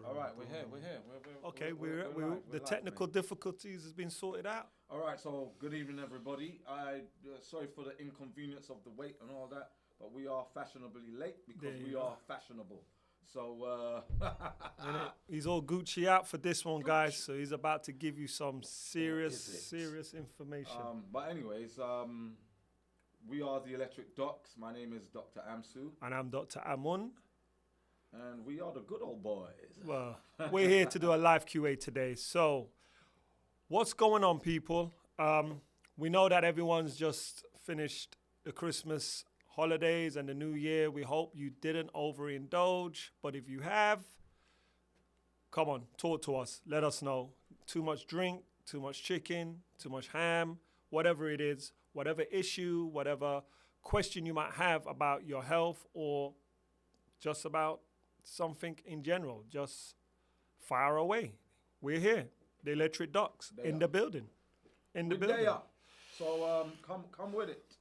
All right, we're here. Okay, we're the live, technical mate. difficulties has been sorted out. All right, so good evening, everybody. Sorry for the inconvenience of the wait and all that, but we are fashionably late because we are fashionable. So He's all Gucci out for this one, guys. So he's about to give you some serious information. But anyways, we are the Electric Docs. My name is Dr. Amsu, And I'm Dr. Amun. and we are the good old boys. Well, we're here to do a live QA today. So, what's going on, people? We know that everyone's just finished the Christmas holidays and the New Year. We hope you didn't overindulge, but if you have, come on, talk to us. Let us know. Too much drink, too much chicken, too much ham, whatever it is, whatever issue, whatever question you might have about your health or just about something in general, just fire away. We're here, the Electric Docs, in the building. In the building. So come with it.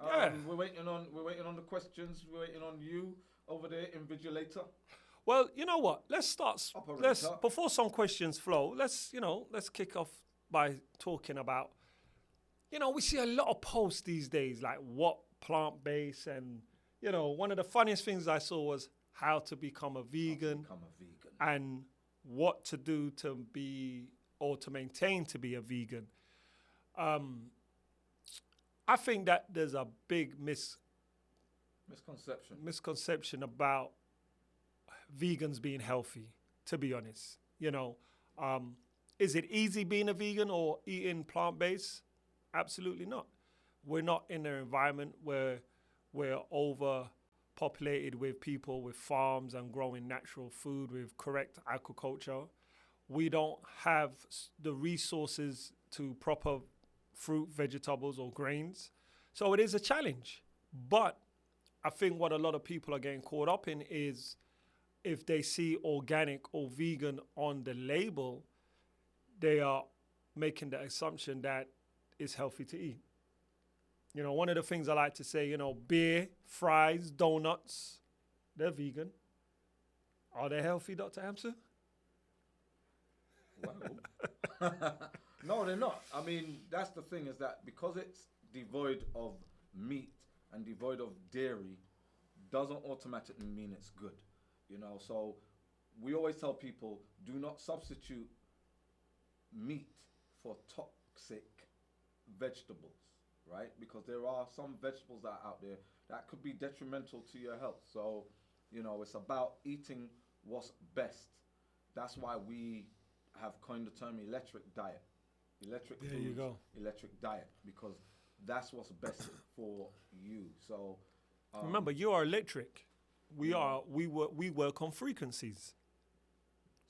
Yeah. We're waiting on the questions. We're waiting on you over there, Invigilator. Well, you know what? Let's start. Operator. Before some questions flow, let's kick off by talking about, we see a lot of posts these days, like what plant-based, and one of the funniest things I saw was how to become a vegan, and what to do to be or to maintain to be a vegan. I think that there's a big misconception about vegans being healthy, to be honest. Is it easy being a vegan or eating plant-based? Absolutely not. We're not in an environment where we're overpopulated with people with farms and growing natural food with correct agriculture. We don't have the resources to proper fruit, vegetables, or grains. So it is a challenge. But I think what a lot of people are getting caught up in is if they see organic or vegan on the label, they are making the assumption that it's healthy to eat. One of the things I like to say, beer, fries, donuts, they're vegan. Are they healthy, Dr. Amsu? Well, no, they're not. I mean, that's the thing, is that because it's devoid of meat and devoid of dairy, doesn't automatically mean it's good. So we always tell people, do not substitute meat for toxic vegetables, right? Because there are some vegetables that are out there that could be detrimental to your health. So, it's about eating what's best. That's why we have coined the term electric diet. Electric there foods, you go. Electric diet, because that's what's best for you. So remember, you are electric. We work on frequencies.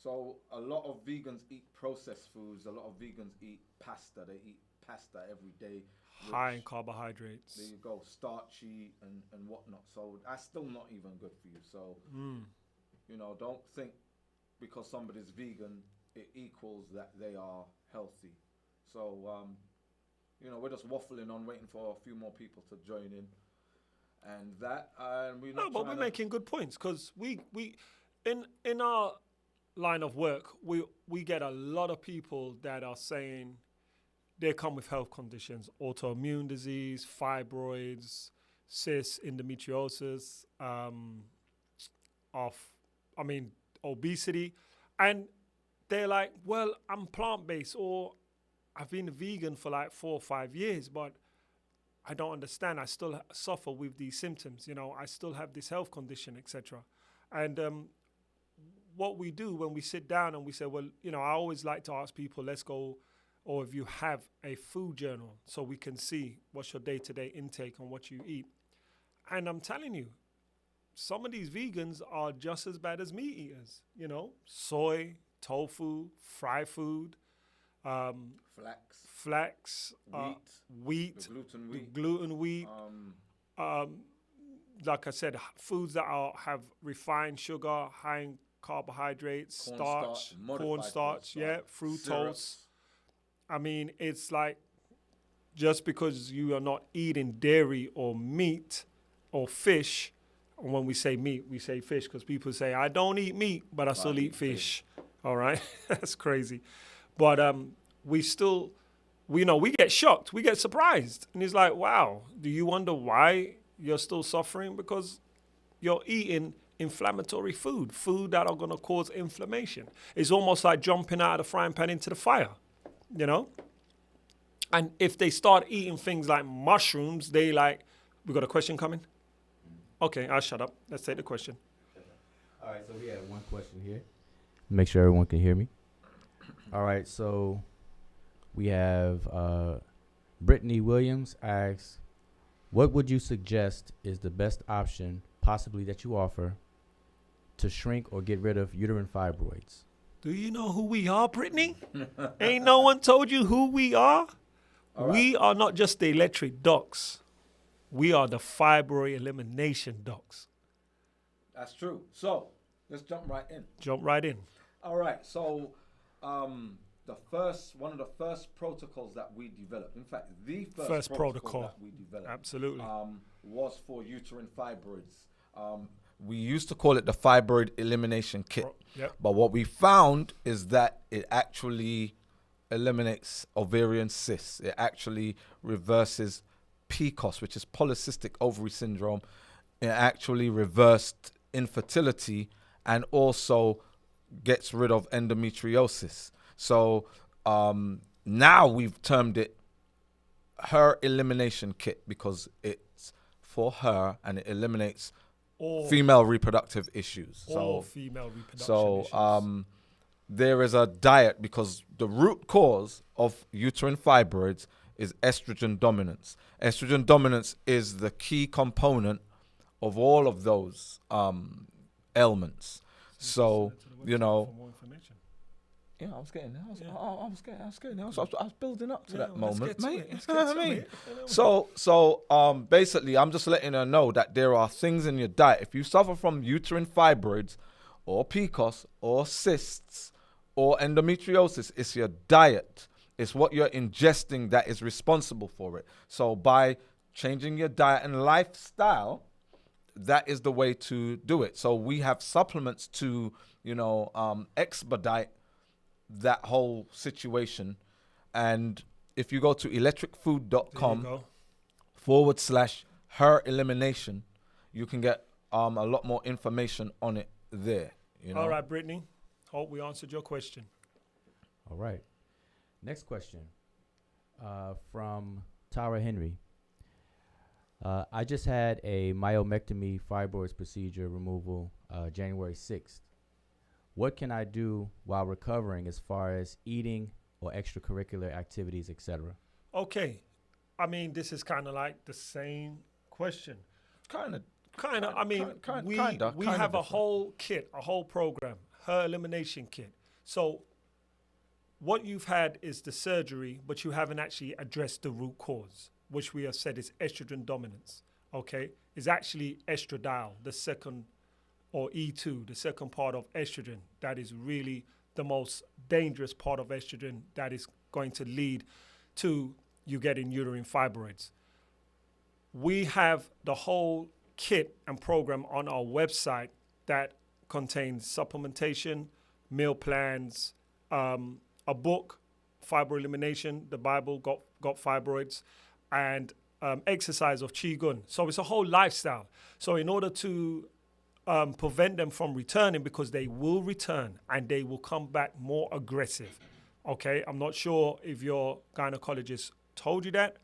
So a lot of vegans eat processed foods. A lot of vegans eat pasta. They eat pasta every day. High in carbohydrates. There you go, starchy and whatnot. So that's still not even good for you. So, don't think because somebody's vegan, it equals that they are healthy. So, we're just waffling on, waiting for a few more people to join in. And we're making good points because we in our line of work, we get a lot of people that are saying they come with health conditions, autoimmune disease, fibroids, cysts, endometriosis, obesity. And they're like, well, I'm plant-based, or I've been vegan for like 4 or 5 years, but I don't understand. I still suffer with these symptoms. I still have this health condition, etc. And what we do when we sit down and we say, well, I always like to ask people, let's go, or if you have a food journal so we can see what's your day-to-day intake and what you eat. And I'm telling you, some of these vegans are just as bad as meat eaters. Soy, tofu, fried food, flax, wheat, the gluten wheat. Like I said, foods that have refined sugar, high in carbohydrates, cornstarch, fructose. Syrups. I mean, it's like just because you are not eating dairy or meat or fish, And when we say meat, we say fish because people say, I don't eat meat, but I still eat fish. All right? That's crazy. But we still, we get shocked. We get surprised. And it's like, wow, do you wonder why you're still suffering? Because you're eating inflammatory food that are going to cause inflammation. It's almost like jumping out of the frying pan into the fire, you know? And if they start eating things like mushrooms, we got a question coming? Okay, I'll shut up. Let's take the question. All right, so we have one question here. Make sure everyone can hear me. All right, so we have Brittany Williams asks, what would you suggest is the best option possibly that you offer to shrink or get rid of uterine fibroids? Do you know who we are, Brittany? Ain't no one told you who we are? We are not just the electric docs. We are the fibroid elimination docs. That's true. So let's jump right in. Jump right in. All right. So one of the first protocols that we developed, in fact, the first protocol that we developed, absolutely, was for uterine fibroids. We used to call it the Fibroid Elimination Kit, but what we found is that it actually eliminates ovarian cysts. It actually reverses PCOS, which is polycystic ovary syndrome. It actually reversed infertility and also gets rid of endometriosis. So now we've termed it Her Elimination Kit because it's for her and it eliminates all female reproductive issues. All female reproductive issues. There is a diet because the root cause of uterine fibroids is estrogen dominance. Estrogen dominance is the key component of all of those ailments. So, you know, yeah, I was getting there. I was building up to that moment, mate. You know what I mean? So basically, I'm just letting her know that there are things in your diet. If you suffer from uterine fibroids or PCOS or cysts or endometriosis, it's your diet. It's what you're ingesting that is responsible for it. So by changing your diet and lifestyle, that is the way to do it. So we have supplements to, expedite that whole situation. And if you go to electricfood.com/her elimination, you can get a lot more information on it there. All right, Brittany. Hope we answered your question. All right. Next question from Tara Henry. I just had a myomectomy fibroids procedure removal January 6th. What can I do while recovering as far as eating or extracurricular activities, etc.? Okay. I mean, this is kind of like the same question. Kind of. I mean, we have a whole kit, a whole program, Her Elimination Kit. So what you've had is the surgery, but you haven't actually addressed the root cause, which we have said is estrogen dominance, okay? It's actually estradiol, the second, or E2, the second part of estrogen. That is really the most dangerous part of estrogen that is going to lead to you getting uterine fibroids. We have the whole kit and program on our website that contains supplementation, meal plans, a book, Fibroid Elimination, the Bible, got fibroids, and exercise of Qigong. So it's a whole lifestyle. So in order to prevent them from returning, because they will return and they will come back more aggressive, okay? I'm not sure if your gynecologist told you that,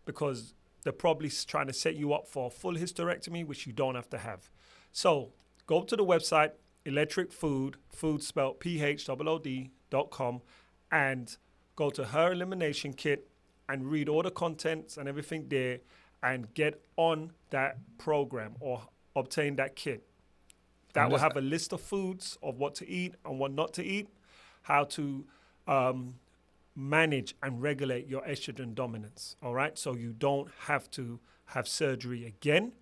because they're probably trying to set you up for a full hysterectomy, which you don't have to have. So go to the website, electricfood, food spelled PHOOD.com, and go to Her Elimination Kit and read all the contents and everything there and get on that program or obtain that kit. That will have a list of foods of what to eat and what not to eat, how to manage and regulate your estrogen dominance, all right? So you don't have to have surgery again,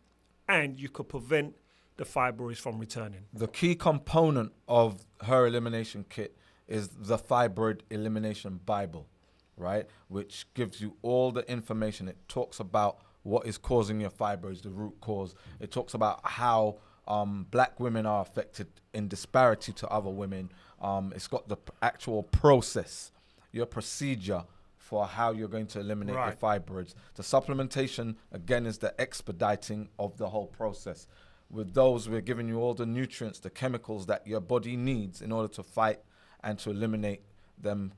and you could prevent the fibroids from returning. The key component of Her Elimination Kit is the Fibroid Elimination Bible, right? Which gives you all the information. It talks about what is causing your fibroids, the root cause. It talks about how black women are affected in disparity to other women. It's got the actual process, your procedure for how you're going to eliminate your fibroids. The supplementation, again, is the expediting of the whole process. With those, we're giving you all the nutrients, the chemicals that your body needs in order to fight and to eliminate them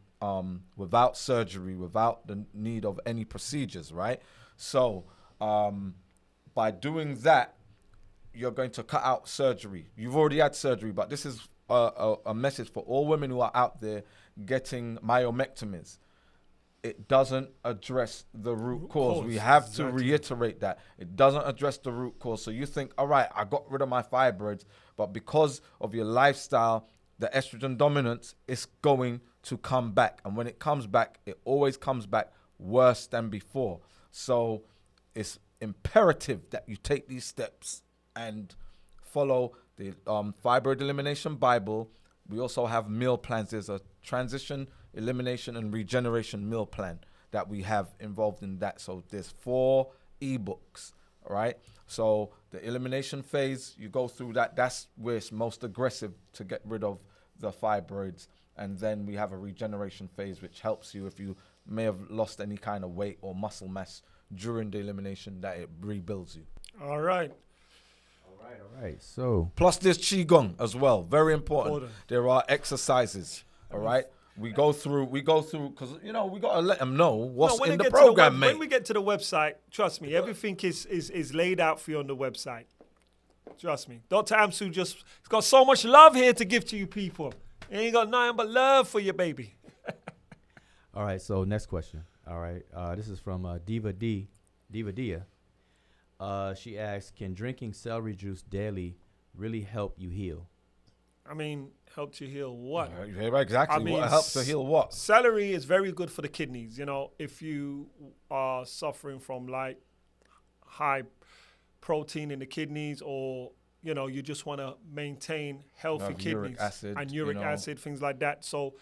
without surgery, without the need of any procedures, right? So by doing that, you're going to cut out surgery. You've already had surgery, but this is a message for all women who are out there getting myomectomies. It doesn't address the root cause. We have to reiterate that. It doesn't address the root cause. So you think, all right, I got rid of my fibroids, but because of your lifestyle, the estrogen dominance is going to come back. And when it comes back, it always comes back worse than before. So it's imperative that you take these steps and follow the Fibroid Elimination Bible. We also have meal plans. There's a transition, elimination, and regeneration meal plan that we have involved in that. So there's 4 ebooks, all right? So the elimination phase, you go through that. That's where it's most aggressive to get rid of the fibroids. And then we have a regeneration phase, which helps you if you may have lost any kind of weight or muscle mass during the elimination, that it rebuilds you. All right. All right. So plus there's qigong as well. Very important. There are exercises. All right. We go through because we got to let them know what's in the program, mate. When we get to the website, trust me, everything is laid out for you on the website. Trust me. Dr. Amsu he's got so much love here to give to you people. He ain't got nothing but love for your baby. All right, so next question. All right, this is from Diva Dia. She asks, can drinking celery juice daily really help you heal? I mean, help you heal what? Exactly. I mean, what helps to heal what? Celery is very good for the kidneys. If you are suffering from like high protein in the kidneys, or you just want to maintain healthy kidneys and uric acid, things like that. So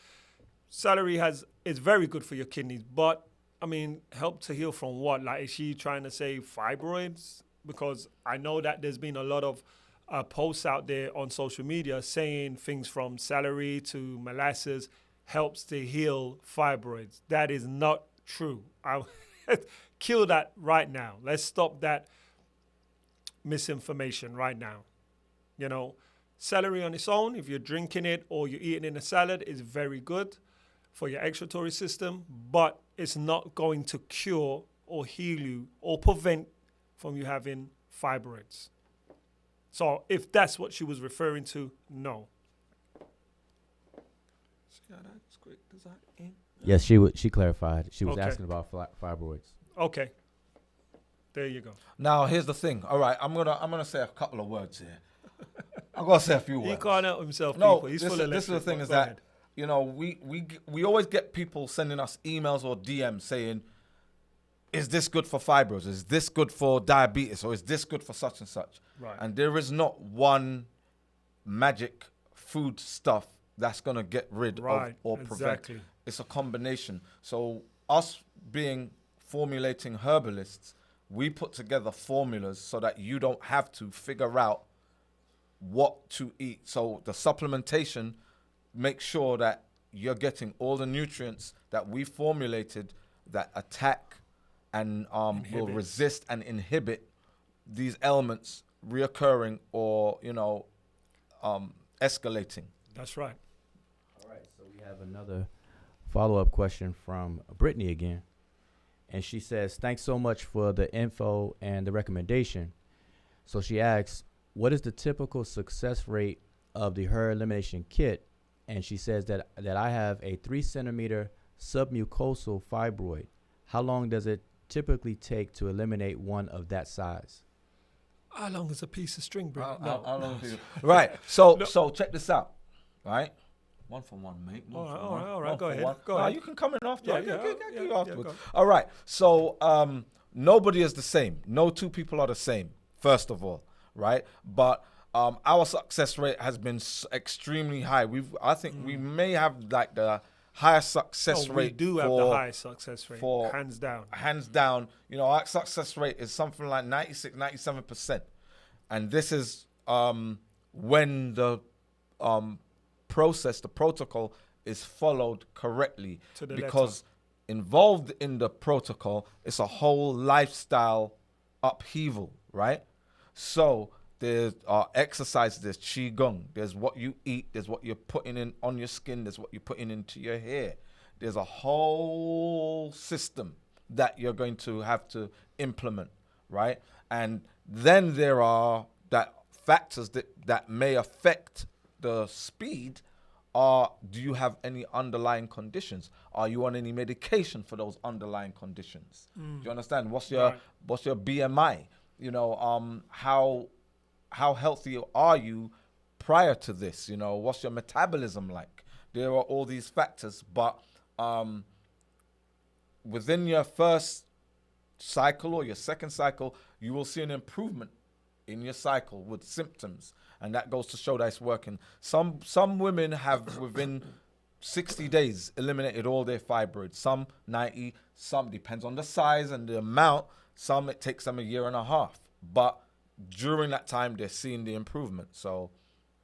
celery is very good for your kidneys, but I mean, help to heal from what? Like, is she trying to say fibroids? Because I know that there's been a lot of posts out there on social media saying things from celery to molasses helps to heal fibroids. That is not true. I'll kill that right now. Let's stop that misinformation right now. Celery on its own, if you're drinking it or you're eating in a salad, is very good for your excretory system, but it's not going to cure or heal you or prevent from you having fibroids. So if that's what she was referring to, no. Yes, she clarified. She was asking about fibroids. Okay. There you go. Now here's the thing. All right, I'm gonna say a couple of words here. I'm gonna say a few words. He can't help himself. No, people. He's full of this is the thing is that we always get people sending us emails or DMs saying, is this good for fibroids? Is this good for diabetes? Or is this good for such and such? Right. And there is not one magic food stuff that's going to get rid of or prevent. It's a combination. So us being formulating herbalists, we put together formulas so that you don't have to figure out what to eat. So the supplementation makes sure that you're getting all the nutrients that we formulated that attack and will resist and inhibit these elements reoccurring or escalating. That's right. All right, so we have another follow-up question from Brittany again, and she says, thanks so much for the info and the recommendation. So she asks, what is the typical success rate of the Herpes Elimination Kit? And she says that I have a 3-centimeter submucosal fibroid. How long does it typically take to eliminate one of that size? How long is a piece of string, bro? Right. So check this out. Right. 1 for 1, mate. All right. Go ahead. You can come in after. Afterwards. All right. So nobody is the same. No two people are the same. First of all, right? But our success rate has been extremely high. I think we may have like the highest success we rate. do have the highest success rate, for hands down. Hands down. You know, our success rate is something like 96, 97%. And this is when the process, the protocol is followed correctly. To the because involved in the protocol, it's a whole lifestyle upheaval, right? So there's exercise, there's qigong, there's what you eat, there's what you're putting in on your skin, there's what you're putting into your hair. There's a whole system that you're going to have to implement, right? And then there are that factors that may affect the speed. Do you have any underlying conditions? Are you on any medication for those underlying conditions? Do you understand? What's your BMI? You know, how healthy are you prior to this? You know, what's your metabolism like? There are all these factors, but within your first cycle or your second cycle, you will see an improvement in your cycle with symptoms, and that goes to show that it's working. Some women have within 60 days eliminated all their fibroids. Some 90, some depends on the size and the amount. Some it takes them a year and a half, but during that time they're seeing the improvement. So,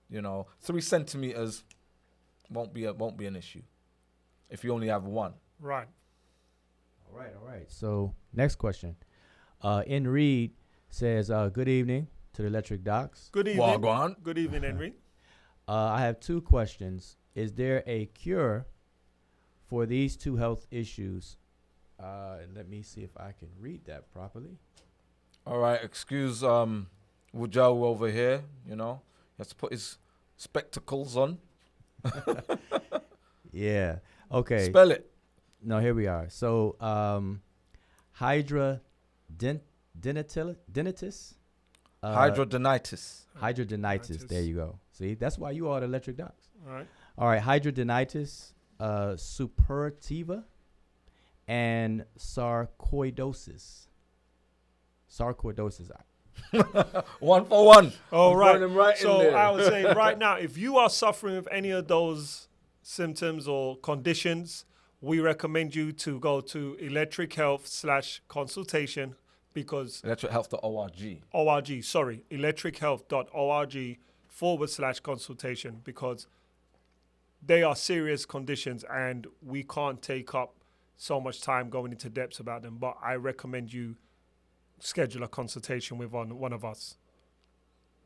you know, 3 centimeters won't be an issue if you only have one. Right. All right. So next question. N. Reed says, good evening to the Electric Docs. Good evening. Wagwan. Good evening, Henry. I have 2 questions. Is there a cure for these 2 health issues? Let me see if I can read that properly. All right, excuse Wujau over here, you know. He has to put his spectacles on. Yeah. Okay. Spell it. No, here we are. So, hydrodenitis. Hydrodenitis. There you go. See, that's why you are the Electric Docs. All right. Hydrodenitis, suppurativa, and sarcoidosis. Sarcoidosis. 1 for 1. All right. Right so in there. I would say right now, if you are suffering with any of those symptoms or conditions, we recommend you to go to Electric Health/consultation because electrichealth.org. electrichealth.org/consultation because they are serious conditions and we can't take up so much time going into depths about them. But I recommend you schedule a consultation with one of us.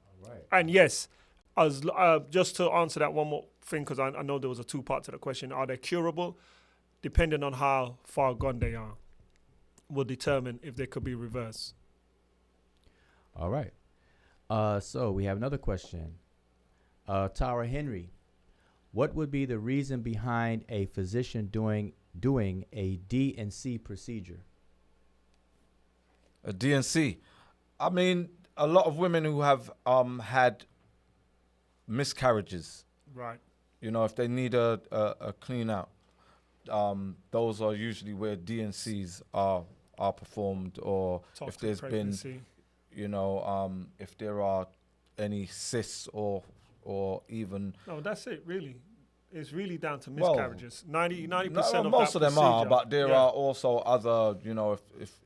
All right. And yes, as just to answer that one more thing, because I know there was a 2-part to the question, are they curable? Depending on how far gone they are, will determine if they could be reversed. All right. So we have another question. Tara Henry, what would be the reason behind a physician doing a D&C procedure? A DNC. I mean, a lot of women who have had miscarriages. Right. You know, if they need a clean out, those are usually where DNCs are performed, or Toxic if there's pregnancy. been, you know, if there are any cysts or even. No, that's it. Really, it's really down to miscarriages. 90% of most that of them are, procedure. but there are also other, you know,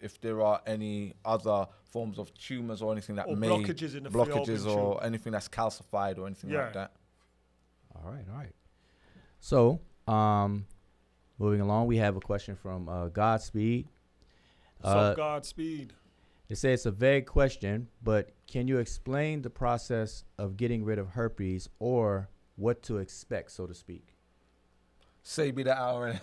if there are any other forms of tumors or anything that or may blockages in the blockages fallopian or tube. anything that's calcified or anything like that. All right. So, moving along, we have a question from Godspeed. So Godspeed. They say it's a vague question, but can you explain the process of getting rid of herpes or what to expect, so to speak? Save me the hour.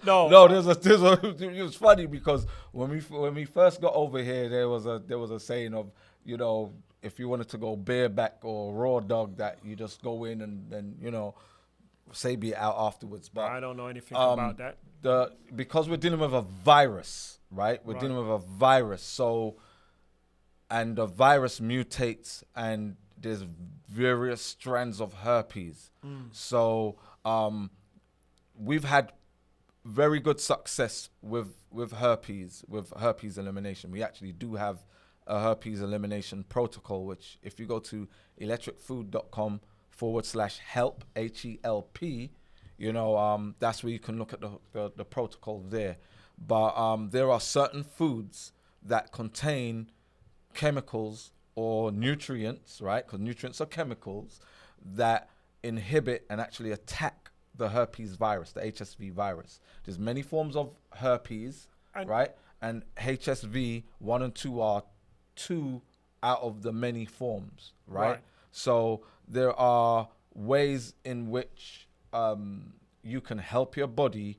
No. There's a. It was funny because when we first got over here, there was a saying of, you know, if you wanted to go bareback or raw dog, that you just go in and then, you know, save it out afterwards. But I don't know anything about that. Because we're dealing with a virus, right? We're dealing with a virus, so, and the virus mutates and there's various strands of herpes. So we've had very good success with herpes elimination. We actually do have a herpes elimination protocol, which if you go to electricfood.com/help, HELP, That's where you can look at the protocol there. But there are certain foods that contain chemicals or nutrients, right? Because nutrients are chemicals that inhibit and actually attack the herpes virus, the HSV virus. There's many forms of herpes, right? And HSV 1 and 2 are 2 out of the many forms, right? So there are ways in which you can help your body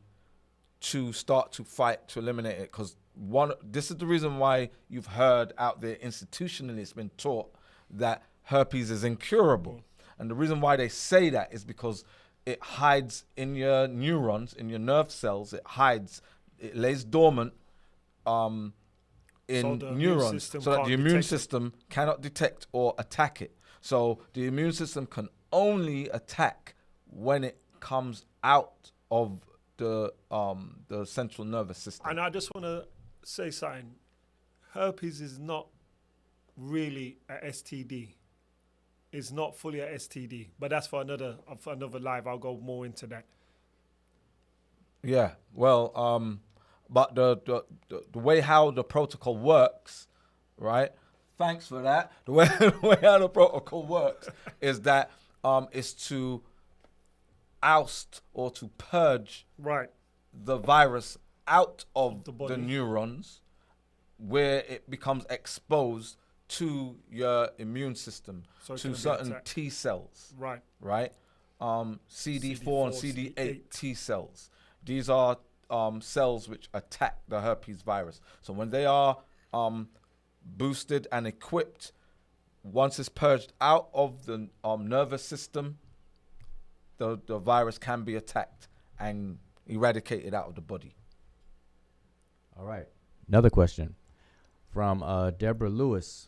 to start to fight to eliminate it. Because this is the reason why you've heard out there institutionally it's been taught that herpes is incurable. And the reason why they say that is because it hides in your neurons, in your nerve cells. It lays dormant in neurons, so that the immune system cannot detect or attack it. So the immune system can only attack when it comes out of the central nervous system. And I just want to say something. Herpes is not really a STD. It's not fully a STD, but that's for another live. I'll go more into that. Yeah, well, but the way how the protocol works, right? Thanks for that. The way how the protocol works is that is to oust or to purge the virus out of the neurons, where it becomes exposed to your immune system, so to certain T cells, right? CD4 and CD8 T cells. These are cells which attack the herpes virus. So when they are boosted and equipped, once it's purged out of the nervous system, the virus can be attacked and eradicated out of the body. All right. Another question from Deborah Lewis.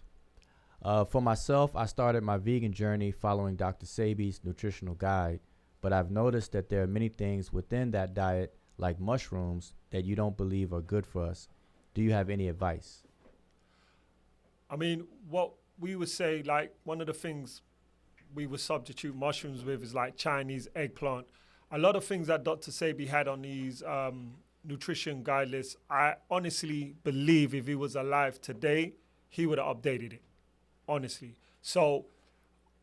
For myself, I started my vegan journey following Dr. Sebi's nutritional guide, but I've noticed that there are many things within that diet, like mushrooms, that you don't believe are good for us. Do you have any advice? I mean, what we would say, like one of the things we would substitute mushrooms with is like Chinese eggplant. A lot of things that Dr. Sebi had on these nutrition guide lists, I honestly believe if he was alive today, he would have updated it, honestly. So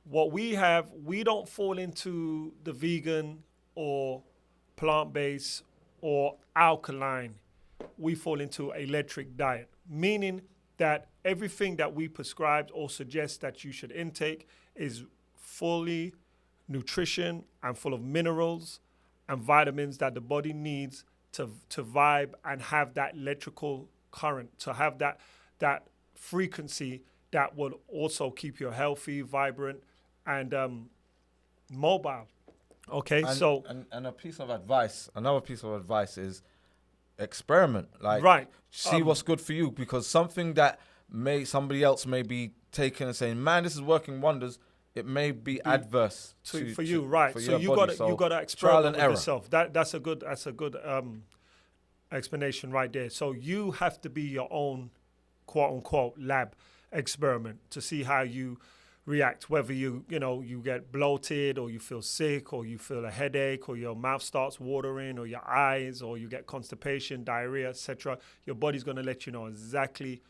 what we have, we don't fall into the vegan or plant-based or alkaline. We fall into electric diet, meaning that everything that we prescribed or suggest that you should intake is fully nutrition and full of minerals and vitamins that the body needs to vibe and have that electrical current, to have that frequency that will also keep you healthy, vibrant, and mobile. Okay, and a piece of advice, another piece of advice is experiment. See what's good for you, because something that somebody else may be taking and saying, man, this is working wonders, it may be adverse for you, right? For so your you body. got to experiment with yourself. That's a good explanation right there. So you have to be your own quote unquote lab experiment to see how you react, whether you get bloated or you feel sick or you feel a headache or your mouth starts watering or your eyes or you get constipation, diarrhea, etc. Your body's going to let you know exactly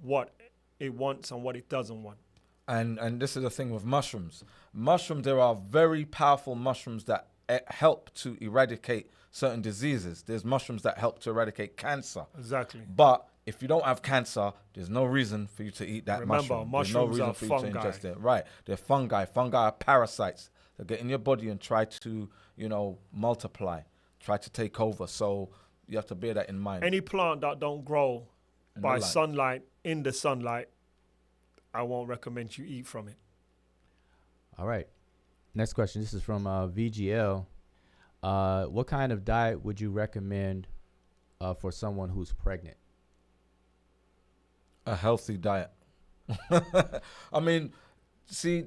what it wants and what it doesn't want. And this is the thing with mushrooms. There are very powerful mushrooms that help to eradicate certain diseases. There's mushrooms that help to eradicate cancer. Exactly. But if you don't have cancer, there's no reason for you to eat that mushroom. Mushrooms there's no reason are for fungi. you to ingest it. Right. They're fungi. Fungi are parasites that get in your body and try to, multiply, try to take over. So you have to bear that in mind. Any plant that don't grow by sunlight, in the sunlight, I won't recommend you eat from it. All right. Next question. This is from VGL. What kind of diet would you recommend for someone who's pregnant? A healthy diet. I mean, see,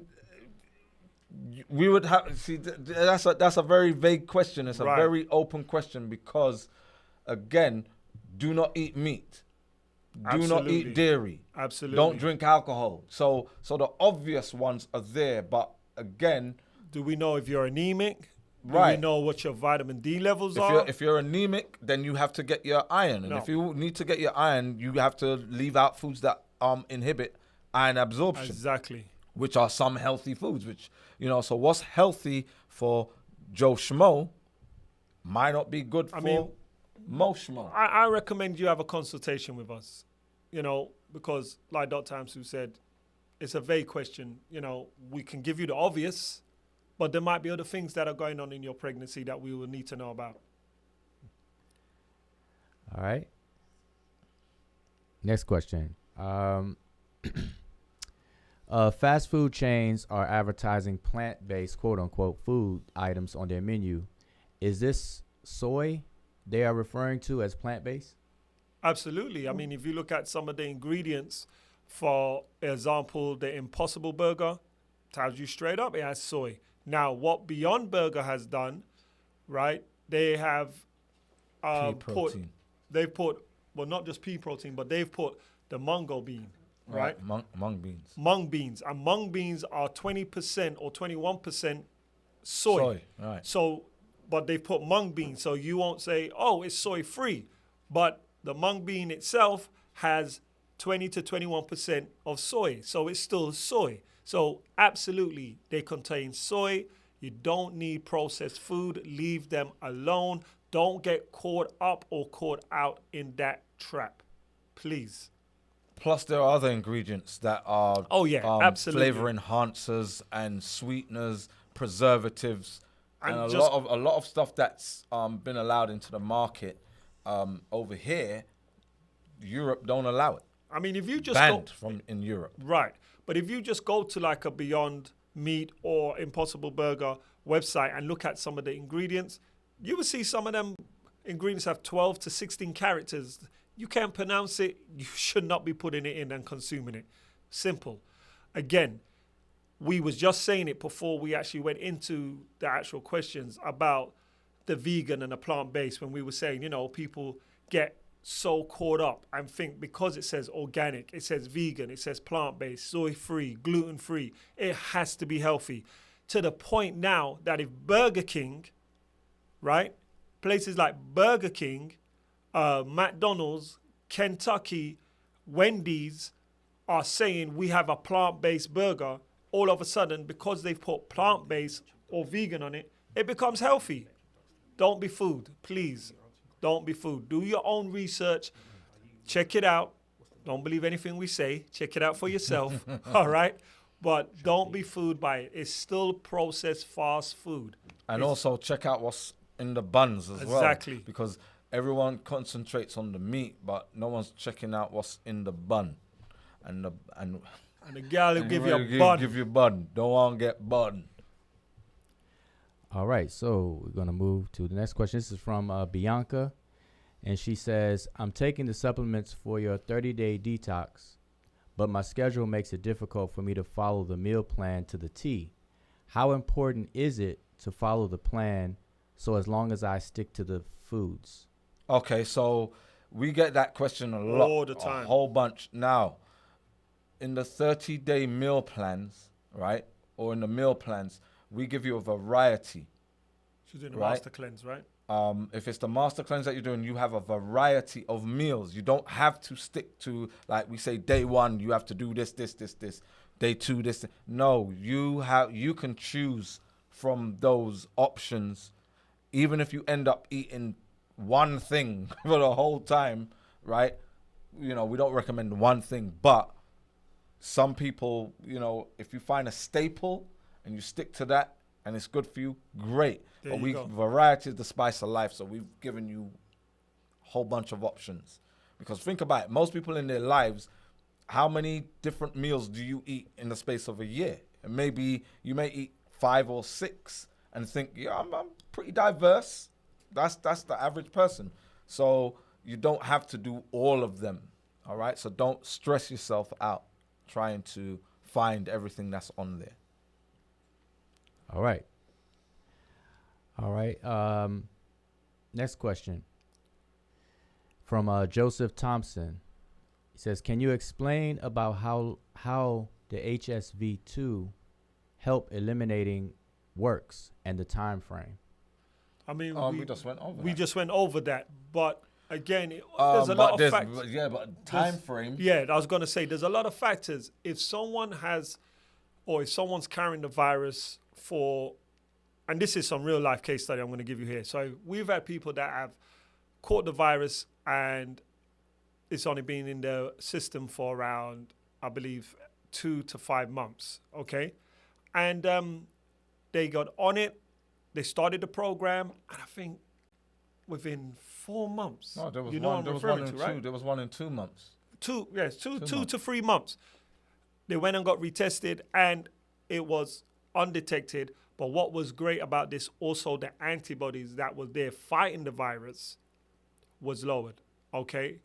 we would have that's a very vague question. It's a very open question because, again, do not eat meat. Do not eat dairy. Absolutely. Don't drink alcohol. So the obvious ones are there, but again, do we know if you're anemic? Do we Right. know what your vitamin D levels If are? you're anemic, then you have to get your iron, and No. if you need to get your iron, you have to leave out foods that inhibit iron absorption, Exactly. which are some healthy foods. Which so what's healthy for Joe Schmo might not be good for Mo Schmo. I recommend you have a consultation with us, because like Dr. Amsu said, it's a vague question. We can give you the obvious, but there might be other things that are going on in your pregnancy that we will need to know about. All right. Next question. Fast food chains are advertising plant-based, quote-unquote, food items on their menu. Is this soy they are referring to as plant-based? Absolutely. I mean, if you look at some of the ingredients, for example, the Impossible Burger, tells you straight up it has soy. Now, what Beyond Burger has done, right, they have they've put, well, not just pea protein, but they've put the mungo bean, right? Mung beans. Mung beans. And mung beans are 20% or 21% soy. Right. So, but they put mung beans, so you won't say, oh, it's soy free. But the mung bean itself has 20 to 21% of soy, so it's still soy. So absolutely, they contain soy. You don't need processed food. Leave them alone. Don't get caught up or caught out in that trap, please. Plus, there are other ingredients that are absolutely, flavor enhancers and sweeteners, preservatives, and a just- lot of stuff that's been allowed into the market over here. Europe don't allow it. I mean, if you just Banned from in Europe. Right. But if you just go to like a Beyond Meat or Impossible Burger website and look at some of the ingredients, you will see some of them ingredients have 12 to 16 characters. You can't pronounce it. You should not be putting it in and consuming it. Simple. Again, we was just saying it before we actually went into the actual questions about the vegan and the plant-based, when we were saying, people get so caught up and think because it says organic, it says vegan, it says plant-based, soy-free, gluten-free, it has to be healthy. To the point now that if Burger King, right, places like Burger King, McDonald's, Kentucky, Wendy's are saying we have a plant-based burger, all of a sudden, because they've put plant-based or vegan on it, it becomes healthy. Don't be fooled, please. Don't be fooled. Do your own research. Check it out. Don't believe anything we say. Check it out for yourself. All right? But don't be fooled by it. It's still processed fast food. And also check out what's in the buns as well. Exactly. Because everyone concentrates on the meat, but no one's checking out what's in the bun. And the gal will give you a bun. Give you bun. Don't want to get bun. All right, so we're going to move to the next question. This is from Bianca, and she says, I'm taking the supplements for your 30-day detox, but my schedule makes it difficult for me to follow the meal plan to the T. How important is it to follow the plan so as long as I stick to the foods? Okay, so we get that question a lot. All the time. A whole bunch. Now, in the 30-day meal plans, right, or in the meal plans, we give you a variety. She's doing the right? master cleanse, right? If it's the master cleanse that you're doing, you have a variety of meals. You don't have to stick to, like we say, day one, you have to do this. Day two, this. No, you can choose from those options, even if you end up eating one thing for the whole time, right? We don't recommend one thing, but some people, if you find a staple and you stick to that and it's good for you, great. There But you go. variety is the spice of life, so we've given you a whole bunch of options. Because think about it, most people in their lives, how many different meals do you eat in the space of a year? And maybe you may eat 5 or 6 and think, yeah, I'm pretty diverse. That's the average person. So you don't have to do all of them, all right? So don't stress yourself out trying to find everything that's on there. All right. Next question from Joseph Thompson. He says, can you explain about how the HSV2 help eliminating works and the time frame? I mean, we just went over. we that. just went over that, but again, there's a lot of factors. Yeah, but time frame. Yeah, I was going to say there's a lot of factors. If someone has, or if someone's carrying the virus for, and this is some real life case study I'm going to give you here. So we've had people that have caught the virus and it's only been in the system for around, I believe, 2 to 5 months. Okay, and they got on it. They started the program, and I think within 4 months. No, there was you know one. I'm There was referring one in to, right? two. There was one in 2 months. Two months. to 3 months. They went and got retested, and it was undetected. But what was great about this, also the antibodies that was there fighting the virus was lowered. Okay,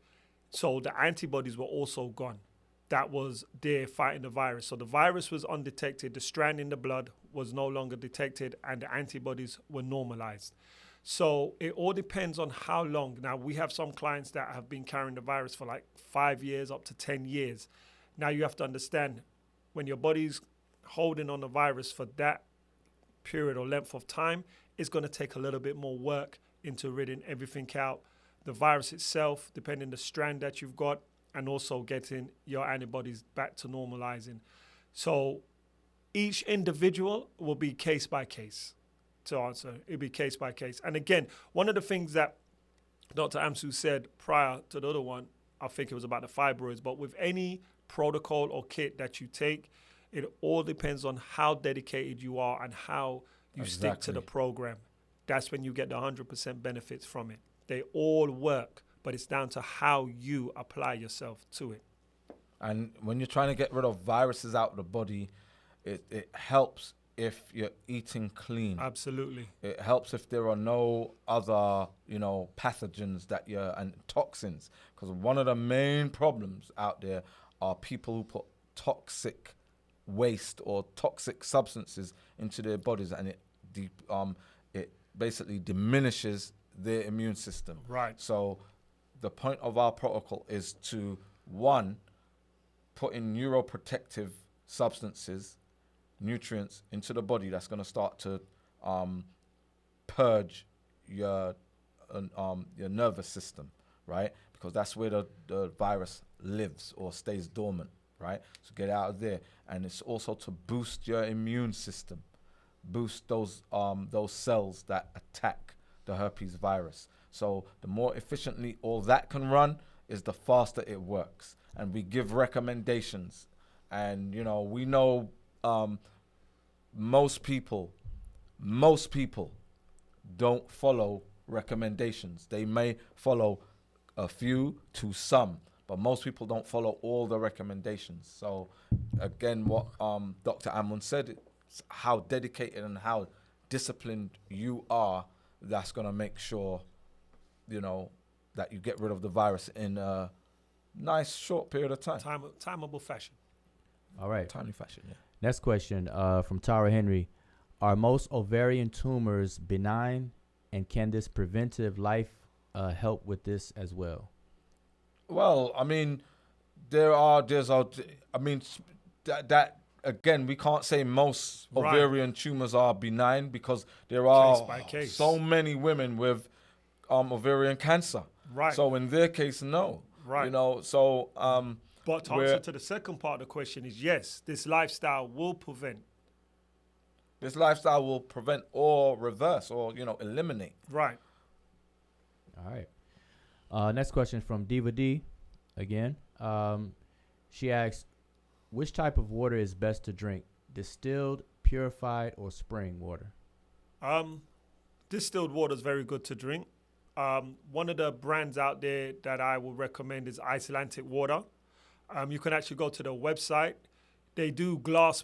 so the antibodies were also gone. That was there fighting the virus. So the virus was undetected. The strand in the blood was no longer detected, and the antibodies were normalized. So it all depends on how long. Now, we have some clients that have been carrying the virus for like 5 years, up to 10 years. Now, you have to understand, when your body's holding on the virus for that period or length of time, it's going to take a little bit more work into ridding everything out. The virus itself, depending on the strand that you've got, and also getting your antibodies back to normalizing. So each individual will be case by case to answer. It'll be case by case. And again, one of the things that Dr. Amsu said prior to the other one, I think it was about the fibroids, but with any protocol or kit that you take, it all depends on how dedicated you are and how you stick to the program. That's when you get the 100% benefits from it. They all work, but it's down to how you apply yourself to it. And when you're trying to get rid of viruses out of the body, it helps if you're eating clean. Absolutely. It helps if there are no other, pathogens and toxins. Because one of the main problems out there are people who put toxic waste or toxic substances into their bodies, and it basically diminishes their immune system. Right. So the point of our protocol is to, one, put in neuroprotective substances, nutrients into the body that's going to start to purge your nervous system, right? Because that's where the virus lives or stays dormant, right? So get out of there. And it's also to boost your immune system, boost those cells that attack the herpes virus. So the more efficiently all that can run is the faster it works. And we give recommendations. And, we know most people don't follow recommendations. They may follow a few to some, but most people don't follow all the recommendations. So again, what Dr. Amun said, it's how dedicated and how disciplined you are that's going to make sure, that you get rid of the virus in a nice short period of time. Timeable fashion. All right. Timely fashion, yeah. Next question from Tara Henry. Are most ovarian tumors benign, and can this preventive life help with this as well? Well, I mean, that again, we can't say most ovarian tumors are benign, because there are Case by case. so many women with ovarian cancer. Right. So in their case, no. Right. But to answer to the second part of the question is yes, this lifestyle will prevent. This lifestyle will prevent or reverse or, eliminate. All Right. right. Next question from Diva D again. She asks, which type of water is best to drink? Distilled, purified, or spring water? Distilled water is very good to drink. One of the brands out there that I would recommend is Icelandic water. You can actually go to the website. They do glass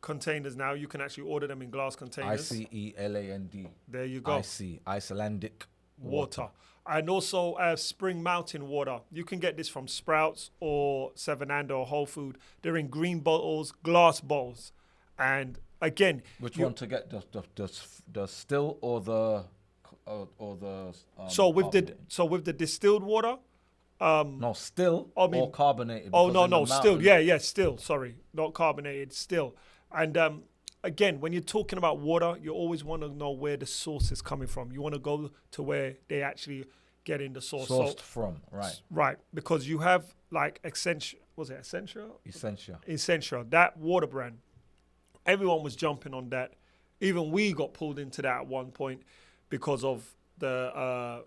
containers now. You can actually order them in glass containers. ICELAND. There you go. Icelandic water. And also Spring Mountain water. You can get this from Sprouts or Seven and or Whole Food. They're in green bottles, glass bottles. And again, which one to get, the still or the so with the distilled water, no, still or carbonated. Oh no, still, still. Sorry, not carbonated, still. And again, when you're talking about water, you always want to know where the source is coming from. You want to go to where they actually getting the source. Sourced from, right. Right, because you have like Essentia, was it Essentia? Essentia, that water brand. Everyone was jumping on that. Even we got pulled into that at one point because of the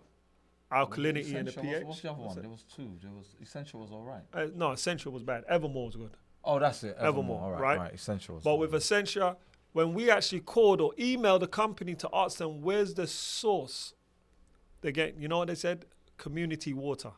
alkalinity and the pH. What's the other one? There was two. There was Essential was all right. No, Essential was bad. Evermore was good. Oh, that's it. Evermore, all right? Essential was But with Essentia, when we actually called or emailed the company to ask them where's the source, you know what they said? Community water.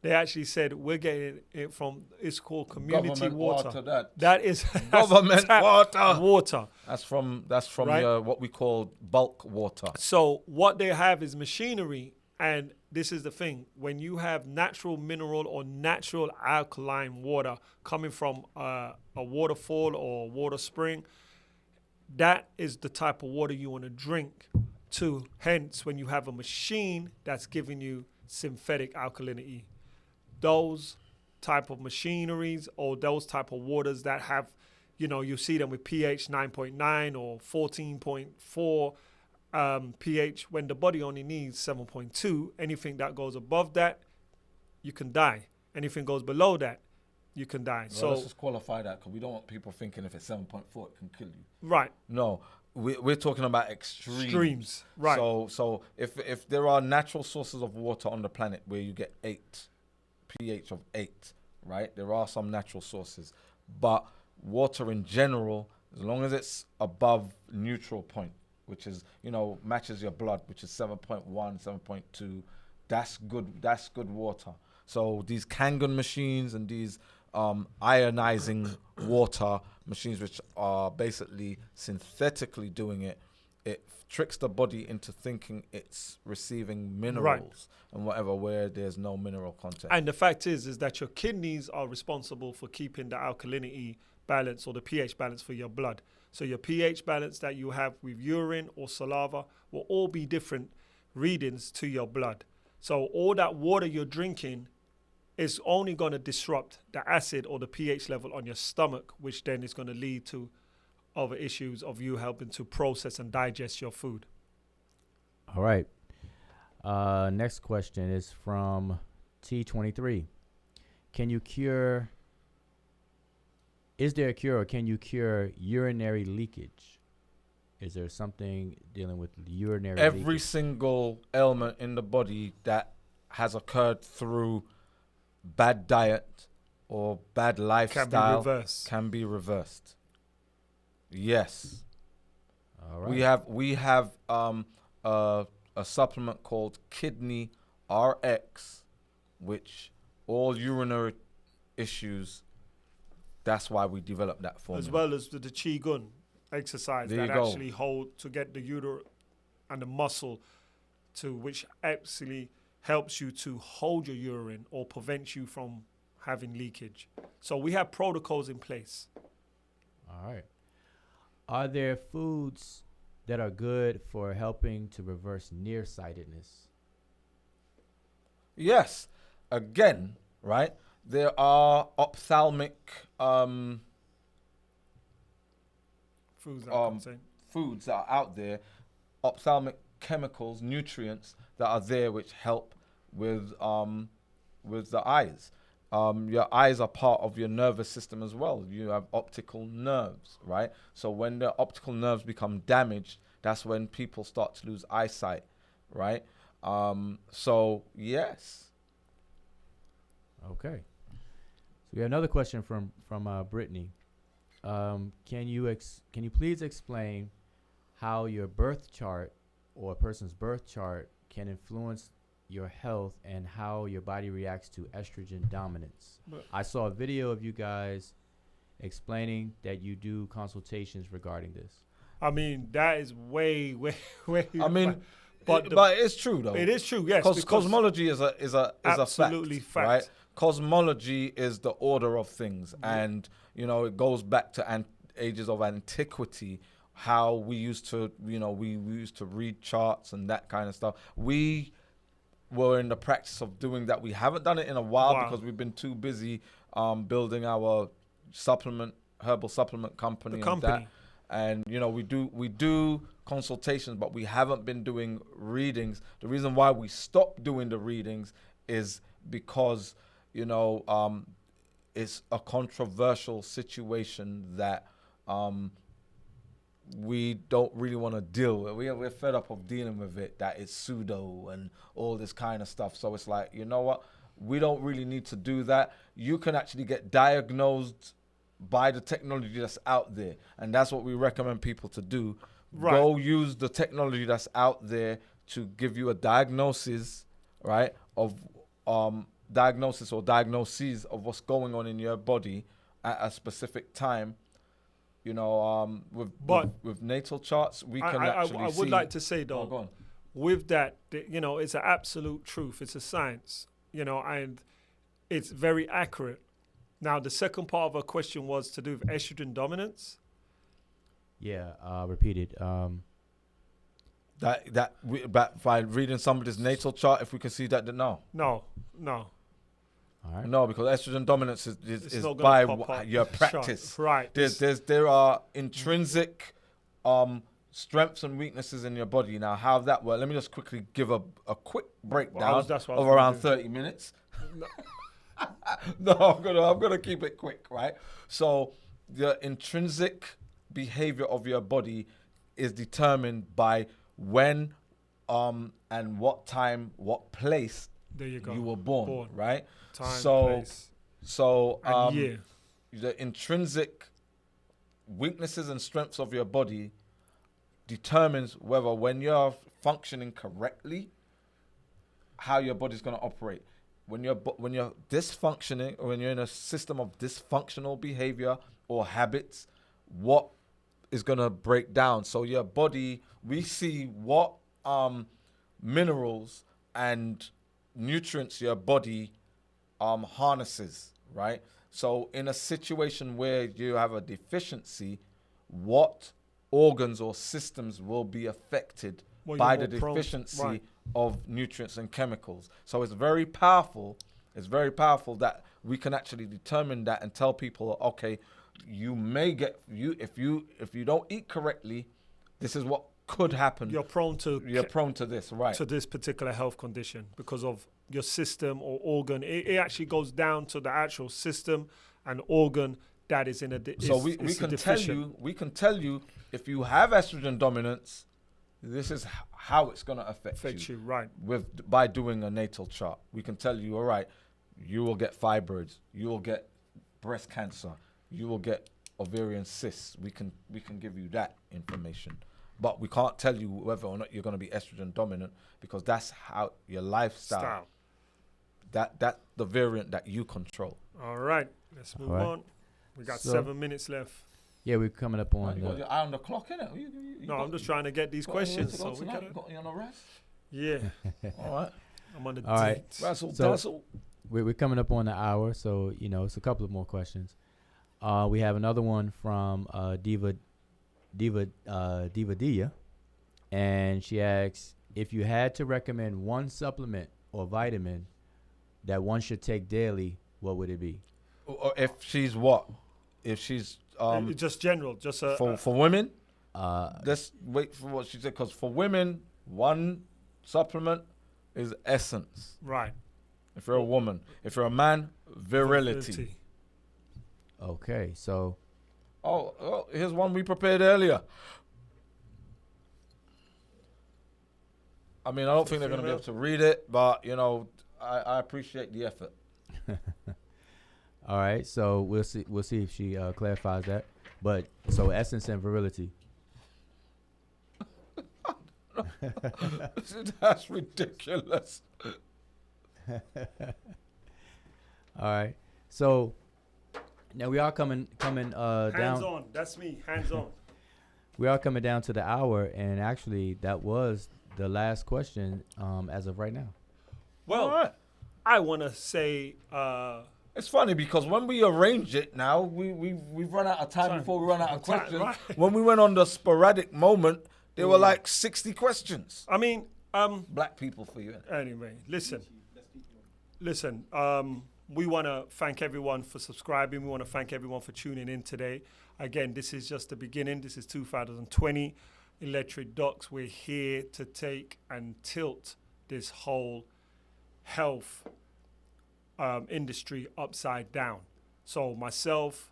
They actually said we're getting it from. It's called community government water. That is government water. Water. That's from Right? what we call bulk water. So what they have is machinery, and this is the thing: when you have natural mineral or natural alkaline water coming from a waterfall or water spring, that is the type of water you want to drink. Hence, when you have a machine that's giving you synthetic alkalinity, those type of machineries or those type of waters that have, you see them with pH 9.9 or 14.4 pH, when the body only needs 7.2. Anything that goes above that, you can die. Anything goes below that, you can die. Well, let's just qualify that, because we don't want people thinking if it's 7.4 it can kill you. Right. No, we're talking about extremes. Right. So if there are natural sources of water on the planet where you get pH of 8, right? There are some natural sources, but water in general, as long as it's above neutral point, which is, matches your blood, which is 7.1, 7.2, that's good water. So these Kangen machines and these ionizing water machines, which are basically synthetically doing it tricks the body into thinking it's receiving minerals and whatever, where there's no mineral content. And the fact is that your kidneys are responsible for keeping the alkalinity balance or the pH balance for your blood. So your pH balance that you have with urine or saliva will all be different readings to your blood. So all that water you're drinking is only going to disrupt the acid or the pH level on your stomach, which then is going to lead to other issues of you helping to process and digest your food. All right. Next question is from T23. Is there a cure, or can you cure urinary leakage? Is there something dealing with urinary leakage? Every single ailment in the body that has occurred through bad diet or bad lifestyle can be reversed. Yes. All right. We have a supplement called Kidney RX, which all urinary issues, that's why we developed that formula. As well as the Qigong exercise that actually hold to get the uterus and the muscle to, which actually helps you to hold your urine or prevent you from having leakage. So we have protocols in place. All right. Are there foods that are good for helping to reverse nearsightedness? Yes. Again, right? There are ophthalmic Foods that are out there, ophthalmic chemicals, nutrients that are there which help with the eyes. Your eyes are part of your nervous system as well. You have optical nerves, right? So when the optical nerves become damaged, that's when people start to lose eyesight, right? So yes. Okay. So we have another question from Brittany. Can you please explain how your birth chart or a person's birth chart can influence your health and how your body reacts to estrogen dominance? I saw a video of you guys explaining that you do consultations regarding this. I mean, that is way. I mean, but it's true though. It is true, yes. Because cosmology is a absolutely fact, right? Cosmology is the order of things, and it goes back to ages of antiquity. How we used to, we used to read charts and that kind of stuff. We were in the practice of doing that. We haven't done it in a while because we've been too busy building our herbal supplement company. And you know, we do consultations, but we haven't been doing readings. The reason why we stopped doing the readings is because, you know, it's a controversial situation that we don't really want to deal with. We're fed up of dealing with it, that it's pseudo and all this kind of stuff. So it's like, you know what? We don't really need to do that. You can actually get diagnosed by the technology that's out there. And that's what we recommend people to do. Right. Go use the technology that's out there to give you a diagnosis, right, of diagnosis or diagnoses of what's going on in your body at a specific time. You know, with natal charts, we can actually I would like to say, though, go on. with that, you know, it's an absolute truth. It's a science, you know, and it's very accurate. Now, the second part of our question was to do with estrogen dominance. Yeah, repeated. That by reading somebody's natal chart, if we can see that, then no. No. All right. No, because estrogen dominance is not by gonna pop up your in the chart. practice. Right. There are intrinsic strengths and weaknesses in your body. Now, how that works? Let me just quickly give a quick breakdown that's what I was of gonna around do. 30 minutes. No, I'm gonna keep it quick, right? So the intrinsic behavior of your body is determined by when and what time, what place There you go. you were born. Right? Time, so place, so and year. the intrinsic weaknesses and strengths of your body determines whether, when you're functioning correctly, how your body's going to operate. When you're dysfunctioning, or when you're in a system of dysfunctional behavior or habits, what is going to break down? So your body, we see what minerals and nutrients your body harnesses, right? So in a situation where you have a deficiency, what organs or systems will be affected by the deficiency of nutrients and chemicals? So it's very powerful. It's very powerful that we can actually determine that and tell people, okay, you may get if you don't eat correctly, this is what could happen. You're prone to this, right? To this particular health condition because of your system or organ. It actually goes down to the actual system and organ that is in a so we can tell you if you have estrogen dominance, this is how it's going to affect you, right? By doing a natal chart. We can tell you, all right, you will get fibroids, you will get breast cancer, you will get ovarian cysts. We can give you that information. But we can't tell you whether or not you're going to be estrogen dominant, because that's how your lifestyle. That's the variant that you control. All right, let's move on. We got 7 minutes left. Yeah, we're coming up on. You got your eye on the clock, innit? No, I'm just trying to get these questions. So we got you on a rest? Yeah. All right. I'm on the All right. Dazzle. We're coming up on the hour, so you know it's a couple of more questions. We have another one from Diva Dia, and she asks, if you had to recommend one supplement or vitamin that one should take daily, what would it be? Or if she's what? If she's just general, just for women. Let's wait for what she said, because for women, one supplement is essence. Right. If you're a woman, if you're a man, virility. Okay, so. Oh, here's one we prepared earlier. I mean, I don't think they're going to be able to read it, but you know, I appreciate the effort. All right, so we'll see if she clarifies that. But so essence and virility. That's ridiculous. All right, so now we are coming down. Hands on. That's me. Hands on. We are coming down to the hour, and actually, that was the last question as of right now. Well, I want to say. It's funny because when we arrange it now, we've run out of time before we run out of questions. Right. When we went on the sporadic moment, there were like 60 questions. I mean, black people for you. Anyway, listen. we want to thank everyone for subscribing. We want to thank everyone for tuning in today. Again, this is just the beginning. This is 2020. Electric Docs, we're here to take and tilt this whole health industry upside down. So myself,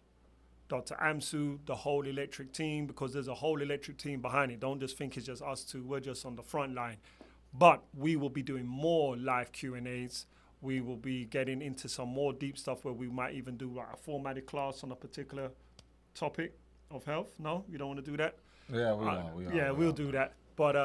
Dr. Amsu, the whole electric team, because there's a whole electric team behind it. Don't just think it's just us two. We're just on the front line. But we will be doing more live Q&As. We will be getting into some more deep stuff where we might even do like a formatted class on a particular topic of health. No, you don't want to do that? Yeah, we are. Yeah, we'll do that. But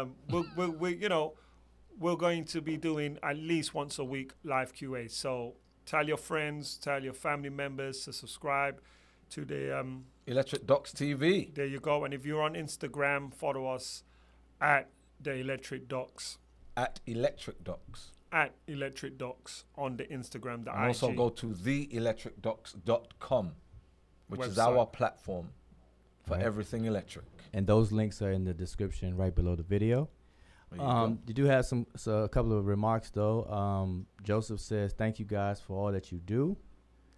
we're going to be doing at least once a week live QA. So tell your friends, tell your family members to subscribe to the Electric Docs TV. There you go. And if you're on Instagram, follow us at the Electric Docs. At Electric Docs. At Electric Docs on the Instagram, the And IG. also go to theelectricdocs.com, which is Website. our platform for Right. everything electric. And those links are in the description right below the video. There you go. You do have a couple of remarks though. Joseph says, "Thank you guys for all that you do."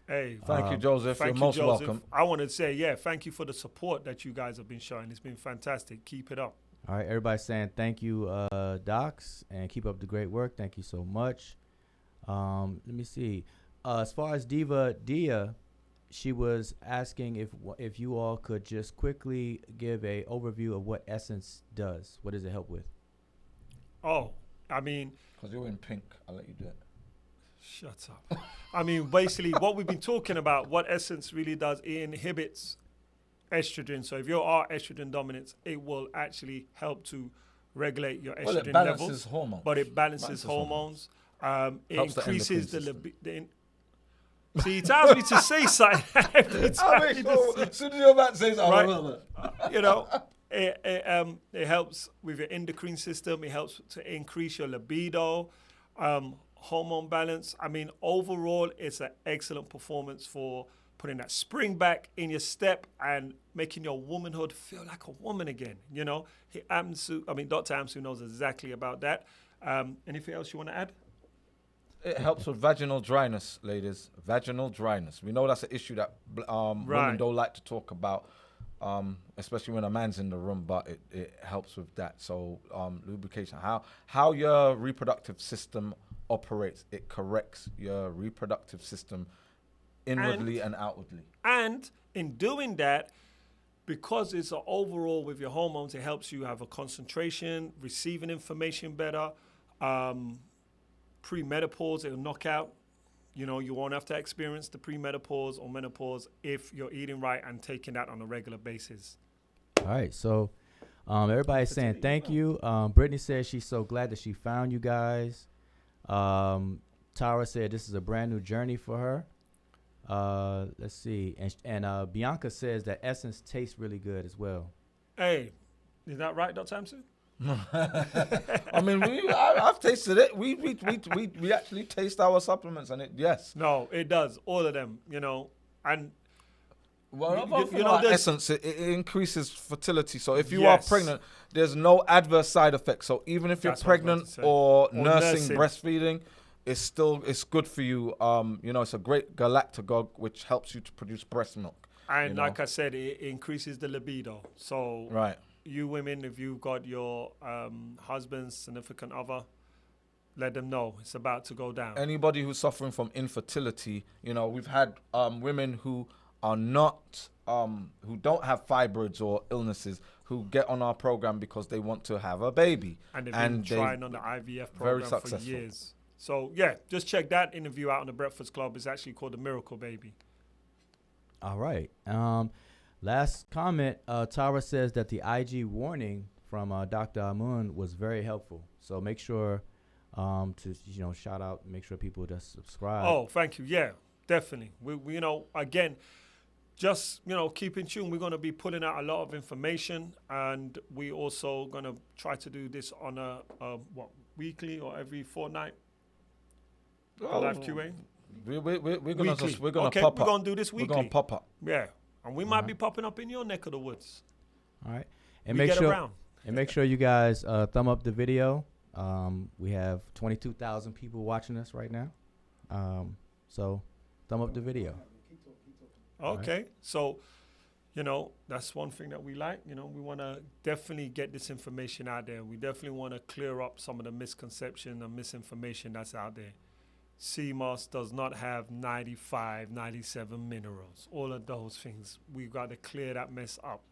Hey, Thank you, Joseph. thank You're you, most Joseph. welcome. I want to say, thank you for the support that you guys have been showing. It's been fantastic. Keep it up. All right, everybody's saying thank you, Docs, and keep up the great work. Thank you so much. Let me see. As far as Diva Dia, she was asking if you all could just quickly give a overview of what Essence does. What does it help with? Oh, I mean, Because you're in pink. I'll let you do it. shut up. I mean, basically, what we've been talking about, what Essence really does, it inhibits estrogen. So if you are estrogen dominant, it will actually help to regulate your Well, estrogen it balances levels. hormones. But it balances hormones. It Helps the increases the endocrine libido. See, he tells me to say something every time. he just- As soon as you're about to say Right. something, you know, it helps with your endocrine system. It helps to increase your libido, hormone balance. I mean, overall, it's an excellent performance for putting that spring back in your step and making your womanhood feel like a woman again. You know, Dr. Amsu knows exactly about that. Anything else you want to add? It helps with vaginal dryness, ladies. Vaginal dryness. We know that's an issue that women don't like to talk about, especially when a man's in the room, but it helps with that. So lubrication, how your reproductive system operates, it corrects your reproductive system inwardly and outwardly. And in doing that, because it's an overall with your hormones, it helps you have a concentration, receiving information better. Pre-menopause, it'll knock out. You know, you won't have to experience the pre-menopause or menopause if you're eating right and taking that on a regular basis. All right, so everybody's saying thank you. Brittany says she's so glad that she found you guys. Tara said this is a brand new journey for her. Let's see, and Bianca says that Essence tastes really good as well. Hey, is that right, Dr. Amsu? I mean, I've tasted it. We actually taste our supplements, and yes. No, it does. All of them, you know, and Well, there's- Essence, it increases fertility. So if you are pregnant, there's no adverse side effects. So even if you're That's what I was about pregnant to say. or Or nursing, nursing. breastfeeding, it's good for you. It's a great galactagogue which helps you to produce breast milk. And you know? like I said, it increases the libido. So Right. you women, if you've got your husband's significant other, let them know it's about to go down. Anybody who's suffering from infertility, we've had women who are not, who don't have fibroids or illnesses, who get on our program because they want to have a baby. And they've been trying on the IVF program for successful. years. So yeah, just check that interview out on the Breakfast Club. It's actually called The Miracle Baby. All right. Last comment, Tara says that the IG warning from Dr. Amun was very helpful. So make sure to shout out, make sure people just subscribe. Oh, thank you. Yeah, definitely. We again, just keep in tune. We're going to be putting out a lot of information, and we also going to try to do this on a weekly or every fortnight. Live QA. We're gonna Weekly. pop up. We're gonna do this We're weekly. gonna pop up. Yeah, and we might be popping up in your neck of the woods. All right. And We make get sure around. and make sure you guys thumb up the video. We have 22,000 people watching us right now. So thumb up the video. Okay, so, you know, that's one thing that we like. You know, we want to definitely get this information out there. We definitely want to clear up some of the misconception and misinformation that's out there. Sea moss does not have 95, 97 minerals. All of those things. We've got to clear that mess up.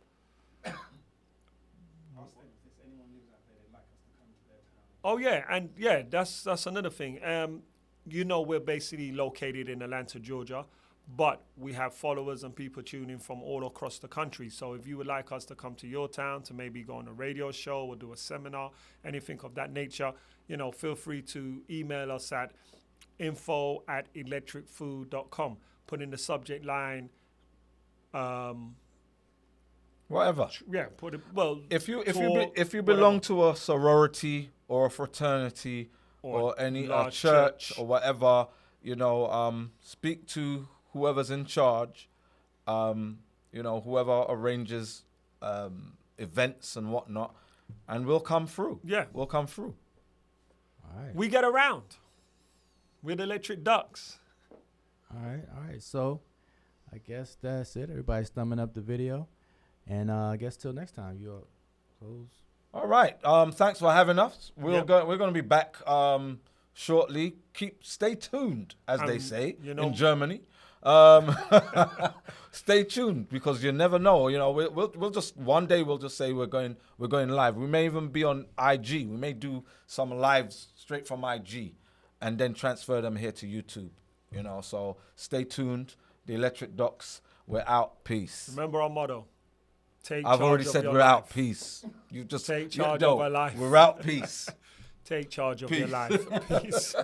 Oh yeah, and yeah, that's another thing. You know, we're basically located in Atlanta, Georgia, but we have followers and people tuning from all across the country. So if you would like us to come to your town to maybe go on a radio show or do a seminar, anything of that nature, you know, feel free to email us at info@electricfood.com. Put in the subject line. Whatever. Yeah, put it. Well, If you belong to a sorority or a fraternity or any church or whatever, you know, speak to whoever's in charge. You know, whoever arranges events and whatnot, and we'll come through. Yeah, we'll come through. All right. We get around with electric ducks. All right. So I guess that's it. Everybody's thumbing up the video. And I guess till next time, you'll close. All right. Thanks for having us. We're going to be back shortly. Stay tuned, as they say, you know, in Germany. Stay tuned, because you never know. You know, we'll just one day we'll just say we're going live. We may even be on IG. We may do some lives straight from IG, and then transfer them here to YouTube. You know, so stay tuned. The Electric Docs. We're out. Peace. Remember our motto. I've already said we're out. Peace. You just take charge of our life. We're out. Peace. Take charge of your life. Peace.